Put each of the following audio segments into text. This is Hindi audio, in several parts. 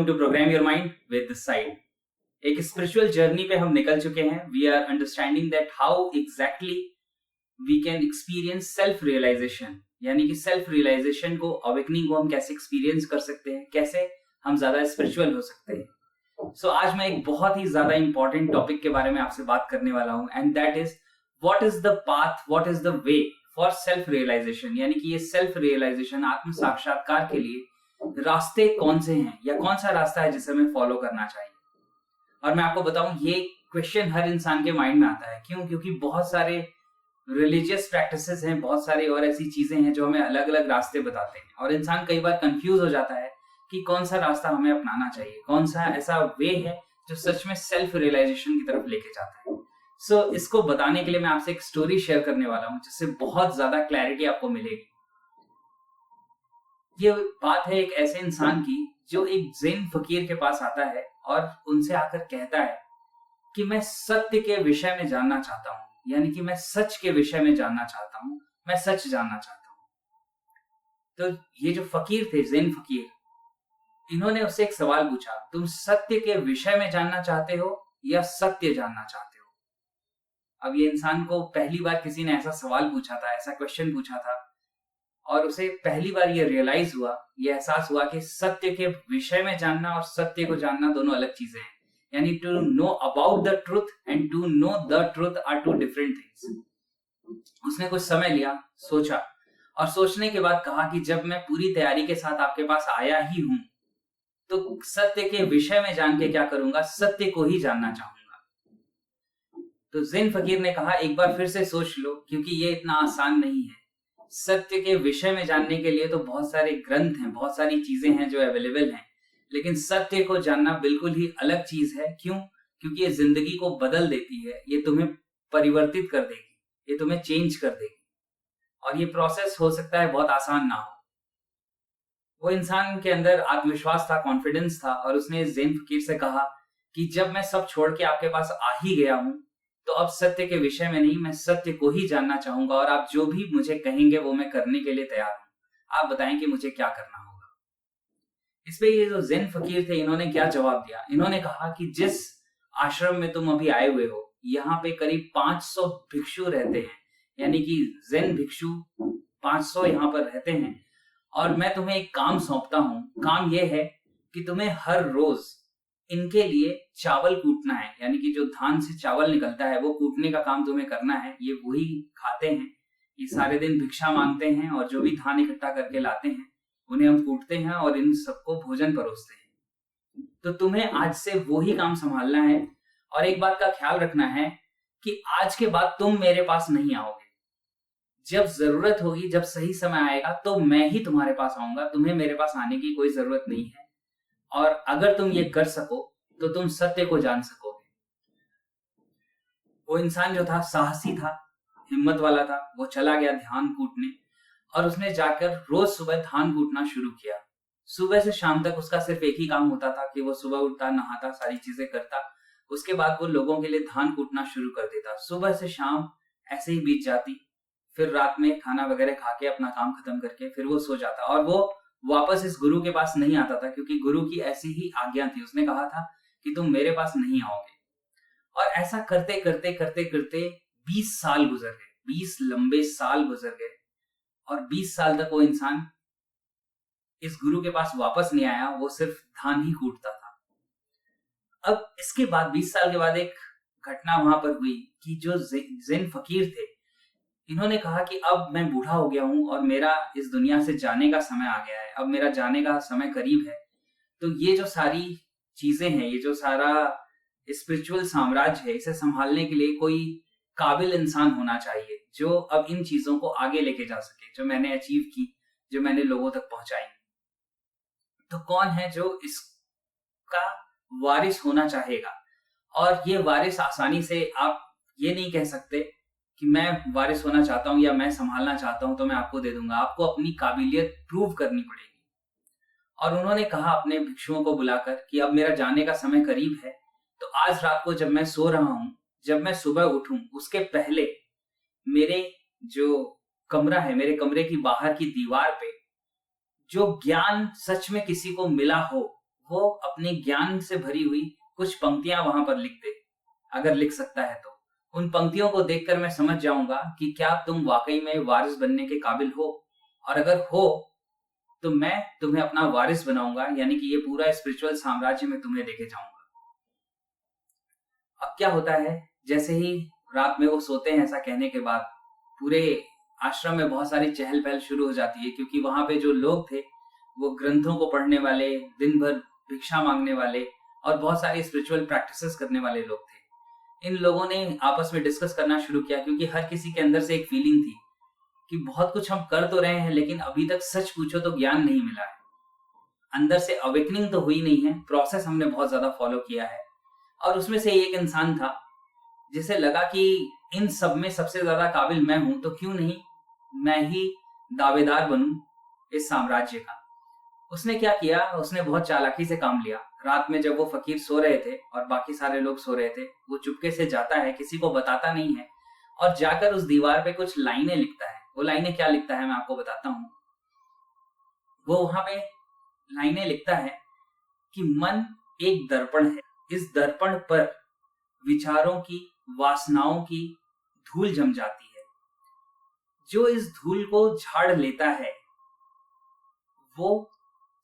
Welcome to program your mind with the side. एक स्पिरिचुअल जर्नी पे हम निकल चुके हैं। We are understanding that how exactly we can experience self realization, यानी कि सेल्फ रियलाइजेशन को, अवेकनिंग को हम कैसे एक्सपीरियंस कर सकते हैं, कैसे हम ज्यादा स्पिरिचुअल हो सकते हैं। सो आज मैं एक बहुत ही ज्यादा इंपॉर्टेंट टॉपिक के बारे में आपसे बात करने वाला हूं, and that is what is the path, what is the way for self realization. यानी कि ये सेल्फ रियलाइजेशन, आत्म साक्षात्कार के लिए रास्ते कौन से हैं, या कौन सा रास्ता है जिसे हमें फॉलो करना चाहिए। और मैं आपको बताऊं, ये क्वेश्चन हर इंसान के माइंड में आता है। क्यों? क्योंकि बहुत सारे रिलीजियस प्रैक्टिसेस हैं, बहुत सारी और ऐसी चीजें हैं जो हमें अलग अलग रास्ते बताते हैं, और इंसान कई बार कंफ्यूज हो जाता है कि कौन सा रास्ता हमें अपनाना चाहिए, कौन सा ऐसा वे है जो सच में सेल्फ रियलाइजेशन की तरफ लेके जाता है। सो इसको बताने के लिए मैं आपसे एक स्टोरी शेयर करने वाला हूं, जिससे बहुत ज्यादा क्लैरिटी आपको मिलेगी। ये बात है एक ऐसे इंसान की जो एक ज़ेन फकीर के पास आता है और उनसे आकर कहता है कि मैं सत्य के विषय में जानना चाहता हूं, यानी कि मैं सच के विषय में जानना चाहता हूं, मैं सच जानना चाहता हूं। तो ये जो फकीर थे, ज़ेन फकीर, इन्होंने उससे एक सवाल पूछा, तुम सत्य के विषय में जानना चाहते हो या सत्य जानना चाहते हो? अब ये इंसान को पहली बार किसी ने ऐसा सवाल पूछा था, ऐसा क्वेश्चन पूछा था, और उसे पहली बार ये रियलाइज हुआ, ये एहसास हुआ कि सत्य के विषय में जानना और सत्य को जानना दोनों अलग चीजें हैं। यानी to know about the truth and to know the truth are two different things. उसने कुछ समय लिया, सोचा, और सोचने के बाद कहा कि जब मैं पूरी तैयारी के साथ आपके पास आया ही हूं, तो सत्य के विषय में जान के क्या करूंगा, सत्य को ही जानना चाहूंगा। तो ज़ेन फकीर ने कहा, एक बार फिर से सोच लो, क्योंकि ये इतना आसान नहीं है। सत्य के विषय में जानने के लिए तो बहुत सारे ग्रंथ हैं, बहुत सारी चीजें हैं जो अवेलेबल हैं, लेकिन सत्य को जानना बिल्कुल ही अलग चीज है। क्यों? क्योंकि ये जिंदगी को बदल देती है, ये तुम्हें परिवर्तित कर देगी, ये तुम्हें चेंज कर देगी, और ये प्रोसेस हो सकता है बहुत आसान ना हो। वो इंसान के अंदर आत्मविश्वास था, कॉन्फिडेंस था, और उसने ज़ेन फकीर से कहा कि जब मैं सब छोड़ के आपके पास आ ही गया हूं, तो अब सत्य के विषय में नहीं, मैं सत्य को ही जानना चाहूंगा, और आप जो भी मुझे कहेंगे वो मैं करने के लिए तैयार हूं। आप बताएं कि मुझे क्या करना होगा। इस पे ये जो ज़ेन फकीर थे, इन्होंने क्या जवाब दिया? इन्होंने कहा कि जिस आश्रम में तुम अभी आए हुए हो, यहाँ पे करीब 500 भिक्षु रहते हैं, यानी कि ज़ेन भिक्षु 500 यहाँ पर रहते हैं, और मैं तुम्हें एक काम सौंपता हूं। काम यह है कि तुम्हें हर रोज इनके लिए चावल कूटना है, यानी कि जो धान से चावल निकलता है वो कूटने का काम तुम्हें करना है। ये वही खाते हैं, ये सारे दिन भिक्षा मांगते हैं, और जो भी धान इकट्ठा करके लाते हैं उन्हें हम कूटते हैं और इन सबको भोजन परोसते हैं। तो तुम्हें आज से वही काम संभालना है, और एक बात का ख्याल रखना है कि आज के बाद तुम मेरे पास नहीं आओगे। जब जरूरत होगी, जब सही समय आएगा, तो मैं ही तुम्हारे पास आऊंगा, तुम्हें मेरे पास आने की कोई जरूरत नहीं है। और अगर तुम ये कर सको तो तुम सत्य को जान सकोगे। वो इंसान जो था, साहसी था, हिम्मत वाला था। वो चला गया ध्यान कूटने, और उसने जाकर रोज सुबह धान कूटना शुरू किया। सुबह से शाम तक उसका सिर्फ एक ही काम होता था कि वो सुबह उठता, नहाता, सारी चीजें करता, उसके बाद वो लोगों के लिए धान कूटना शुरू कर देता। सुबह से शाम ऐसे ही बीत जाती, फिर रात में खाना वगैरह खा के अपना काम खत्म करके फिर वो सो जाता, और वो वापस इस गुरु के पास नहीं आता था, क्योंकि गुरु की ऐसी ही आज्ञा थी। उसने कहा था कि तुम मेरे पास नहीं आओगे। और ऐसा करते करते करते करते 20 साल गुजर गए, 20 लंबे साल गुजर गए, और 20 साल तक वो इंसान इस गुरु के पास वापस नहीं आया, वो सिर्फ धान ही कूटता था। अब इसके बाद 20 साल के बाद एक घटना वहां पर हुई कि जो ज़ेन फकीर थे, इन्होंने कहा कि अब मैं बूढ़ा हो गया हूं और मेरा इस दुनिया से जाने का समय आ गया है, अब मेरा जाने का समय करीब है। तो ये जो सारी चीजें हैं, ये जो सारा स्पिरिचुअल साम्राज्य है, इसे संभालने के लिए कोई काबिल इंसान होना चाहिए, जो अब इन चीजों को आगे लेके जा सके, जो मैंने अचीव की, जो मैंने लोगों तक पहुंचाई। तो कौन है जो इसका वारिस होना चाहेगा? और ये वारिस आसानी से आप ये नहीं कह सकते कि मैं वारिस होना चाहता हूं या मैं संभालना चाहता हूं तो मैं आपको दे दूंगा। आपको अपनी काबिलियत प्रूव करनी पड़ेगी। और उन्होंने कहा अपने भिक्षुओं को बुलाकर कि अब मेरा जाने का समय करीब है, तो आज रात को जब मैं सो रहा हूं, जब मैं सुबह उठूं, उसके पहले मेरे जो कमरा है, मेरे कमरे की बाहर की दीवार पे जो ज्ञान सच में किसी को मिला हो, वो अपने ज्ञान से भरी हुई कुछ पंक्तियां वहां पर लिख दे, अगर लिख सकता है तो। उन पंक्तियों को देखकर मैं समझ जाऊंगा कि क्या तुम वाकई में वारिस बनने के काबिल हो, और अगर हो तो मैं तुम्हें अपना वारिस बनाऊंगा, यानी कि ये पूरा स्पिरिचुअल साम्राज्य में तुम्हें लेके जाऊंगा। अब क्या होता है, जैसे ही रात में वो सोते हैं, ऐसा कहने के बाद पूरे आश्रम में बहुत सारी चहल पहल शुरू हो जाती है, क्योंकि वहां पे जो लोग थे वो ग्रंथों को पढ़ने वाले, दिन भर भिक्षा मांगने वाले और बहुत सारी स्पिरिचुअल प्रैक्टिसेस करने वाले लोग थे। इन लोगों ने आपस में डिस्कस करना शुरू किया, क्योंकि हर किसी के अंदर से एक फीलिंग थी कि बहुत कुछ हम कर तो रहे हैं, लेकिन अभी तक सच पूछो तो ज्ञान नहीं मिला है। अंदर से अवेकनिंग तो हुई नहीं है, प्रोसेस हमने बहुत ज्यादा फॉलो किया है। और उसमें से एक इंसान था जिसे लगा कि इन सब में सबसे ज्यादा काबिल मैं हूं, तो क्यों नहीं मैं ही दावेदार बनूं इस साम्राज्य का। उसने क्या किया, उसने बहुत चालाकी से काम लिया। रात में जब वो फकीर सो रहे थे और बाकी सारे लोग सो रहे थे, वो चुपके से जाता है, किसी को बताता नहीं है, और जाकर उस दीवार पे कुछ लाइनें लिखता है। वो लाइनें क्या लिखता है मैं आपको बताता हूं। वो वहां पे लाइनें लिखता है कि मन एक दर्पण है, इस दर्पण पर विचारों की, वासनाओं की धूल जम जाती है। जो इस धूल को झाड़ लेता है वो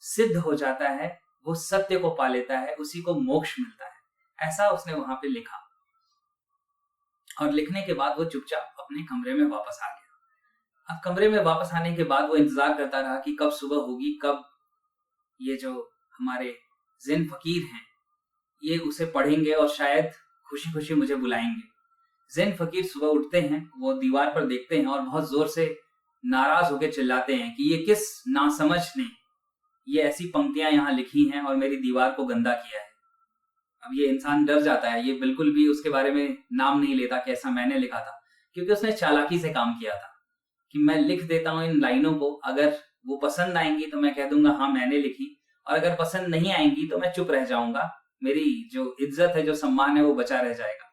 सिद्ध हो जाता है, वो सत्य को पा लेता है, उसी को मोक्ष मिलता है। ऐसा उसने वहां पे लिखा, और लिखने के बाद वो चुपचाप अपने कमरे में वापस आ गया। अब कमरे में वापस आने के बाद वो इंतजार करता रहा कि कब सुबह होगी, कब ये जो हमारे ज़ेन फकीर हैं ये उसे पढ़ेंगे और शायद खुशी खुशी मुझे बुलाएंगे। ज़ेन फकीर सुबह उठते हैं, वो दीवार पर देखते हैं और बहुत जोर से नाराज होकर चिल्लाते हैं कि ये किस नासमझ ने ये ऐसी पंक्तियां यहाँ लिखी हैं और मेरी दीवार को गंदा किया है। अब ये इंसान डर जाता है, ये बिल्कुल भी उसके बारे में नाम नहीं लेता कि ऐसा मैंने लिखा था, क्योंकि उसने चालाकी से काम किया था कि मैं लिख देता हूं इन लाइनों को, अगर वो पसंद आएंगी तो मैं कह दूंगा हाँ मैंने लिखी, और अगर पसंद नहीं आएंगी तो मैं चुप रह जाऊंगा, मेरी जो इज्जत है, जो सम्मान है वो बचा रह जाएगा।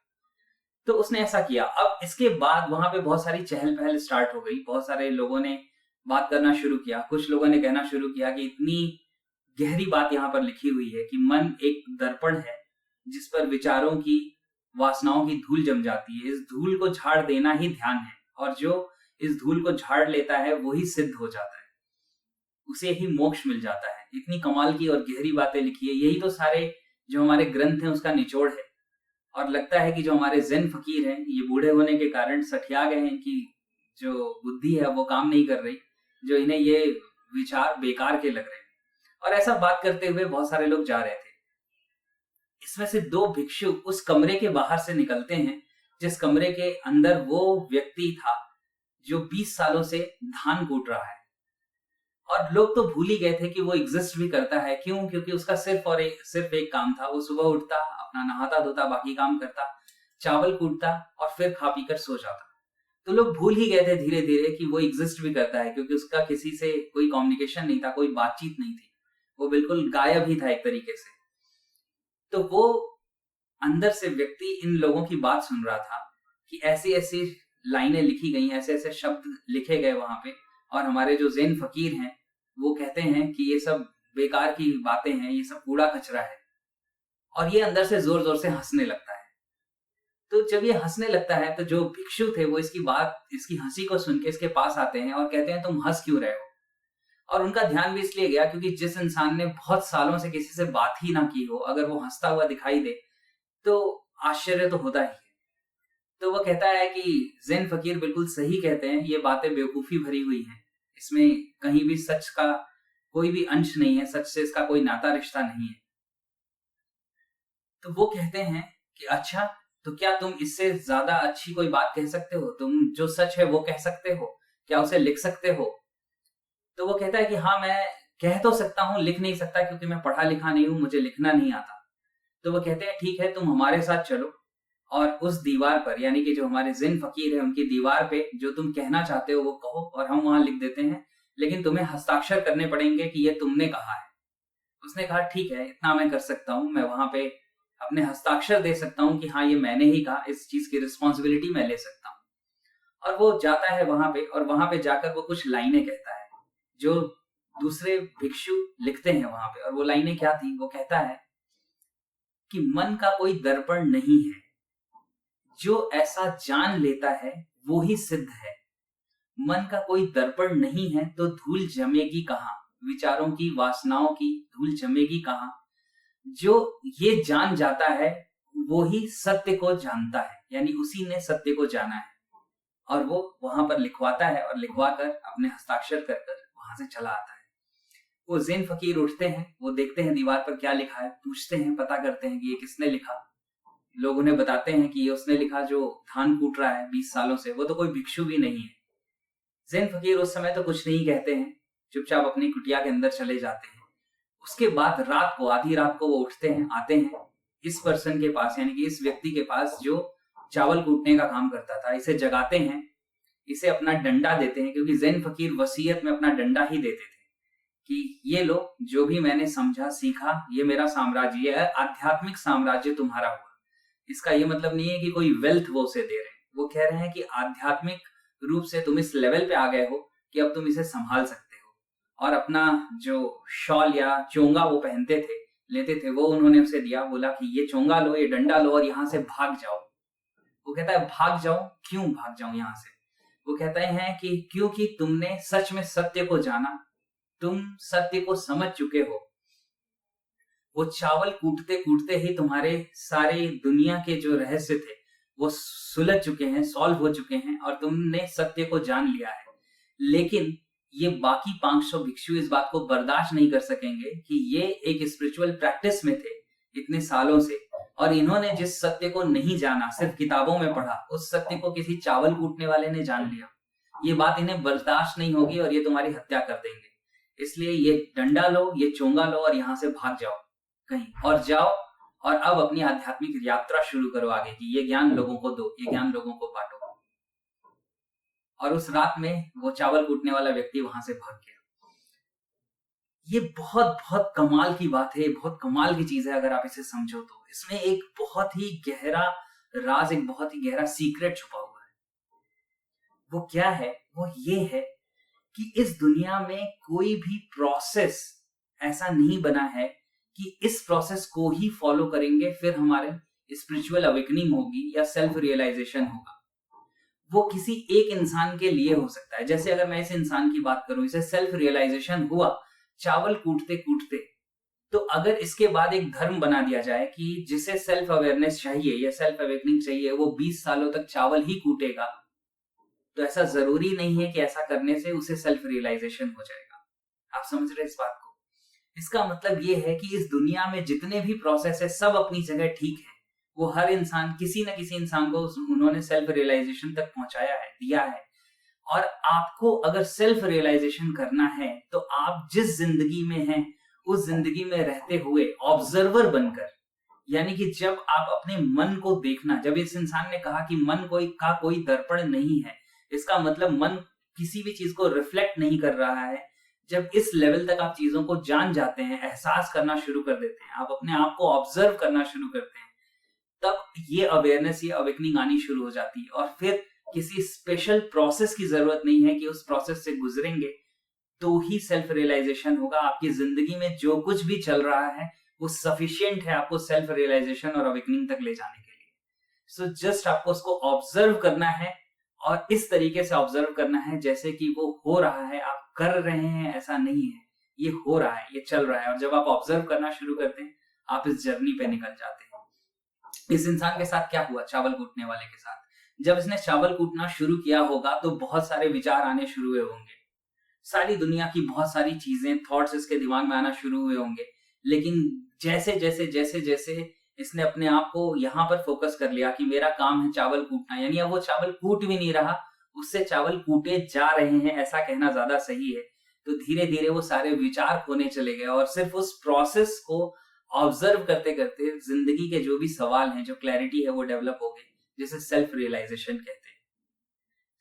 तो उसने ऐसा किया। अब इसके बाद वहां पे बहुत सारी चहल पहल स्टार्ट हो गई, बहुत सारे लोगों ने बात करना शुरू किया। कुछ लोगों ने कहना शुरू किया कि इतनी गहरी बात यहाँ पर लिखी हुई है कि मन एक दर्पण है जिस पर विचारों की, वासनाओं की धूल जम जाती है। इस धूल को झाड़ देना ही ध्यान है, और जो इस धूल को झाड़ लेता है वो ही सिद्ध हो जाता है, उसे ही मोक्ष मिल जाता है। इतनी कमाल की और गहरी बातें लिखी है। यही तो सारे जो हमारे ग्रंथ हैं उसका निचोड़ है। और लगता है कि जो हमारे ज़ेन फकीर हैं ये बूढ़े होने के कारण सठिया गए हैं कि जो बुद्धि है वो काम नहीं कर रही, जो इन्हें ये विचार बेकार के लग रहे हैं। और ऐसा बात करते हुए बहुत सारे लोग जा रहे थे। इसमें से दो भिक्षु उस कमरे के बाहर से निकलते हैं जिस कमरे के अंदर वो व्यक्ति था जो 20 सालों से धान कूट रहा है। और लोग तो भूल ही गए थे कि वो एग्जिस्ट भी करता है। क्यों? क्योंकि उसका सिर्फ एक काम था, वो सुबह उठता, अपना नहाता धोता, बाकी काम करता, चावल कूटता और फिर खा पी कर सो जाता। तो लोग भूल ही गए थे धीरे धीरे कि वो एग्जिस्ट भी करता है, क्योंकि उसका किसी से कोई कम्युनिकेशन नहीं था, कोई बातचीत नहीं थी, वो बिल्कुल गायब ही था एक तरीके से। तो वो अंदर से व्यक्ति इन लोगों की बात सुन रहा था कि ऐसी ऐसी लाइनें लिखी गई, ऐसे ऐसे शब्द लिखे गए वहां पे, और हमारे जो ज़ेन फकीर हैं वो कहते हैं कि ये सब बेकार की बातें हैं, ये सब कूड़ा कचरा है। और ये अंदर से जोर जोर से हंसने लगता है। तो जब ये हंसने लगता है तो जो भिक्षु थे वो इसकी हंसी को सुन के इसके पास आते हैं और कहते हैं तुम हंस क्यों रहे हो। और उनका ध्यान भी इसलिए गया क्योंकि जिस इंसान ने बहुत सालों से किसी से बात ही ना की हो, अगर वो हंसता हुआ दिखाई दे तो आश्चर्य तो होता ही है। तो वो कहता है कि ज़ेन फकीर बिल्कुल सही कहते हैं, ये बातें बेवकूफी भरी हुई हैं, इसमें कहीं भी सच का कोई भी अंश नहीं है, सच से इसका कोई नाता रिश्ता नहीं है। तो वो कहते हैं कि अच्छा, तो क्या तुम इससे ज्यादा अच्छी कोई बात कह सकते हो? तुम जो सच है वो कह सकते हो? क्या उसे लिख सकते हो? तो वो कहता है कि हाँ, मैं कह तो सकता हूँ, लिख नहीं सकता क्योंकि मैं पढ़ा लिखा नहीं हूं, मुझे लिखना नहीं आता। तो वो कहते हैं ठीक है, तुम हमारे साथ चलो और उस दीवार पर, यानी कि जो हमारे ज़ेन फकीर है उनकी दीवार पे जो तुम कहना चाहते हो वो कहो और हम वहां लिख देते हैं, लेकिन तुम्हें हस्ताक्षर करने पड़ेंगे कि ये तुमने कहा है। उसने कहा ठीक है, इतना मैं कर सकता हूँ, मैं वहां पे अपने हस्ताक्षर दे सकता हूँ कि हाँ ये मैंने ही कहा, इस चीज की रिस्पॉन्सिबिलिटी मैं ले सकता हूँ। और वो जाता है वहां पे, और वहां पे जाकर वो कुछ लाइनें कहता है जो दूसरे भिक्षु लिखते हैं वहां पे, और वो लाइनें क्या थी, वो कहता है कि मन का कोई दर्पण नहीं है, जो ऐसा जान लेता है वो ही सिद्ध है। मन का कोई दर्पण नहीं है तो धूल जमेगी कहाँ, विचारों की वासनाओं की धूल जमेगी कहाँ। जो ये जान जाता है वो ही सत्य को जानता है, यानी उसी ने सत्य को जाना है। और वो वहां पर लिखवाता है और लिखवा कर अपने हस्ताक्षर कर कर वहां से चला आता है। वो ज़ेन फकीर उठते हैं, वो देखते हैं दीवार पर क्या लिखा है, पूछते हैं, पता करते हैं कि ये किसने लिखा। लोग उन्हें बताते हैं कि ये उसने लिखा जो धान कूट रहा है 20 सालों से, वो तो कोई भिक्षु भी नहीं है। ज़ेन फकीर उस समय तो कुछ नहीं कहते हैं, चुपचाप अपनी कुटिया के अंदर चले जाते हैं। उसके बाद रात को, आधी रात को वो उठते हैं, आते हैं इस पर्सन के पास, यानी कि इस व्यक्ति के पास जो चावल कूटने का काम करता था। इसे जगाते हैं, इसे अपना डंडा देते हैं, क्योंकि ज़ेन फकीर वसीयत में अपना डंडा ही देते थे कि ये लो, जो भी मैंने समझा सीखा, ये मेरा साम्राज्य, ये आध्यात्मिक साम्राज्य तुम्हारा हुआ। इसका ये मतलब नहीं है कि कोई वेल्थ वो उसे दे रहे हैं, वो कह रहे हैं कि आध्यात्मिक रूप से तुम इस लेवल पे आ गए हो कि अब तुम इसे संभाल सकते हो। और अपना जो शॉल या चोंगा वो पहनते थे, लेते थे, वो उन्होंने उसे दिया, बोला कि ये चोंगा लो, ये डंडा लो और यहाँ से भाग जाओ। वो कहता है भाग जाऊं, क्यों भाग जाऊं यहाँ से? वो कहते हैं कि क्योंकि तुमने सच में सत्य को जाना, तुम सत्य को समझ चुके हो। वो चावल कूटते कूटते ही तुम्हारे सारे दुनिया के जो रहस्य थे वो सुलझ चुके हैं, सॉल्व हो चुके हैं, और तुमने सत्य को जान लिया है। लेकिन ये बाकी 500 भिक्षु इस बात को बर्दाश्त नहीं कर सकेंगे कि ये एक स्पिरिचुअल प्रैक्टिस में थे इतने सालों से, और इन्होंने जिस सत्य को नहीं जाना, सिर्फ किताबों में पढ़ा, उस सत्य को किसी चावल कूटने वाले ने जान लिया। ये बात इन्हें बर्दाश्त नहीं होगी और ये तुम्हारी हत्या कर देंगे। इसलिए ये डंडा लो, ये चोंगा लो और यहाँ से भाग जाओ कहीं और जाओ, और अब अपनी आध्यात्मिक यात्रा शुरू करो आगे की। ये ज्ञान लोगों को दो, ये ज्ञान लोगों को बांटो। और उस रात में वो चावल कूटने वाला व्यक्ति वहां से भाग गया। ये बहुत बहुत कमाल की बात है, बहुत कमाल की चीज है अगर आप इसे समझो तो। इसमें एक बहुत ही गहरा राज, एक बहुत ही गहरा सीक्रेट छुपा हुआ है। वो क्या है? वो ये है कि इस दुनिया में कोई भी प्रोसेस ऐसा नहीं बना है कि इस प्रोसेस को ही फॉलो करेंगे फिर हमारे स्पिरिचुअल अवेकनिंग होगी या सेल्फ रियलाइजेशन होगा। वो किसी एक इंसान के लिए हो सकता है। जैसे अगर मैं इस इंसान की बात करूं, इसे सेल्फ रियलाइजेशन हुआ चावल कूटते कूटते, तो अगर इसके बाद एक धर्म बना दिया जाए कि जिसे सेल्फ अवेयरनेस चाहिए या सेल्फ अवेकनिंग चाहिए, वो 20 सालों तक चावल ही कूटेगा, तो ऐसा जरूरी नहीं है कि ऐसा करने से उसे सेल्फ रियलाइजेशन हो जाएगा। आप समझ रहे इस बात को? इसका मतलब ये है कि इस दुनिया में जितने भी प्रोसेस है सब अपनी जगह ठीक है। वो हर इंसान, किसी न किसी इंसान को उन्होंने सेल्फ रियलाइजेशन तक पहुंचाया है, दिया है। और आपको अगर सेल्फ रियलाइजेशन करना है तो आप जिस जिंदगी में हैं उस जिंदगी में रहते हुए ऑब्जर्वर बनकर, यानी कि जब आप अपने मन को देखना, जब इस इंसान ने कहा कि मन कोई दर्पण नहीं है, इसका मतलब मन किसी भी चीज को रिफ्लेक्ट नहीं कर रहा है। जब इस लेवल तक आप चीजों को जान जाते हैं, एहसास करना शुरू कर देते हैं, आप अपने आप को ऑब्जर्व करना शुरू करते हैं, तब ये अवेयरनेस, ये अवेकनिंग आनी शुरू हो जाती है। और फिर किसी स्पेशल प्रोसेस की जरूरत नहीं है कि उस प्रोसेस से गुजरेंगे तो ही सेल्फ रियलाइजेशन होगा। आपकी जिंदगी में जो कुछ भी चल रहा है वो सफिशिएंट है आपको सेल्फ रियलाइजेशन और अवेकनिंग तक ले जाने के लिए। सो जस्ट आपको उसको ऑब्जर्व करना है, और इस तरीके से ऑब्जर्व करना है जैसे कि वो हो रहा है, आप कर रहे हैं ऐसा नहीं है, ये हो रहा है, ये चल रहा है। और जब आप ऑब्जर्व करना शुरू करते हैं आप इस जर्नी पे निकल जाते हैं। इस इंसान के साथ क्या हुआ? चावल कूटने वाले के साथ, जब इसने चावल कूटना शुरू किया होगा तो बहुत सारे विचार आने शुरू हुए होंगे, सारी दुनिया की बहुत सारी चीजें, थॉट्स इसके दिमाग में आना शुरू हुए होंगे। लेकिन जैसे जैसे जैसे जैसे इसने अपने आप को यहाँ पर फोकस कर लिया कि मेरा काम है चावल कूटना, यानी अब वो चावल कूट भी नहीं रहा, उससे चावल कूटे जा रहे हैं, ऐसा कहना ज्यादा सही है। तो धीरे धीरे वो सारे विचार खोने चले गए और सिर्फ उस प्रोसेस को ऑब्जर्व करते करते जिंदगी के जो भी सवाल हैं, जो क्लैरिटी है, वो डेवलप हो गई, जिसे सेल्फ रियलाइजेशन कहते हैं।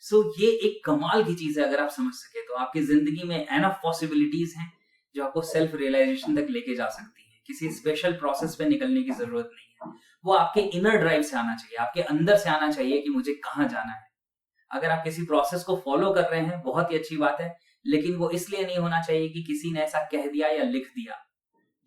सो ये एक कमाल की चीज है। अगर आप समझ सके तो आपकी जिंदगी में एनफ पॉसिबिलिटीज हैं जो आपको सेल्फ रियलाइजेशन तक लेके जा सकती है। किसी स्पेशल प्रोसेस पे निकलने की जरूरत नहीं है, वो आपके इनर ड्राइव से आना चाहिए, आपके अंदर से आना चाहिए कि मुझे कहाँ जाना है। अगर आप किसी प्रोसेस को फॉलो कर रहे हैं बहुत ही अच्छी बात है, लेकिन वो इसलिए नहीं होना चाहिए कि किसी ने ऐसा कह दिया या लिख दिया।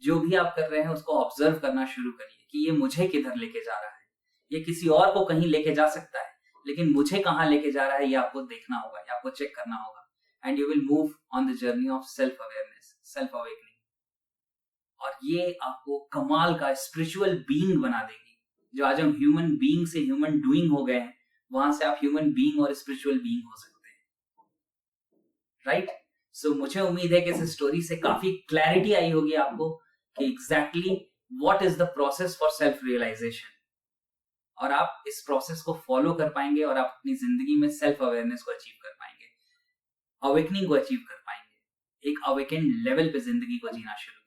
जो भी आप कर रहे हैं उसको ऑब्जर्व करना शुरू करिए कि ये मुझे किधर लेके जा रहा है। ये किसी और को कहीं लेके जा सकता है, लेकिन मुझे कहाँ लेके जा रहा है ये आपको देखना होगा, ये आपको चेक करना होगा। And you will move on the journey of self awareness, self awakening. और ये आपको कमाल का स्पिरिचुअल बीइंग बना देगी। जो आज हम ह्यूमन बीइंग से ह्यूमन डूइंग हो गए हैं, वहां से आप ह्यूमन बीइंग और स्पिरिचुअल बीइंग हो सकते हैं, राइट? सो मुझे उम्मीद है कि इस स्टोरी से काफी क्लैरिटी आई होगी आपको कि exactly what is the process for self realization, और आप इस प्रोसेस को फॉलो कर पाएंगे और आप अपनी जिंदगी में सेल्फ अवेयरनेस को अचीव कर पाएंगे, अवेकनिंग को अचीव कर पाएंगे, एक अवेकेंड लेवल पे जिंदगी को जीना शुरू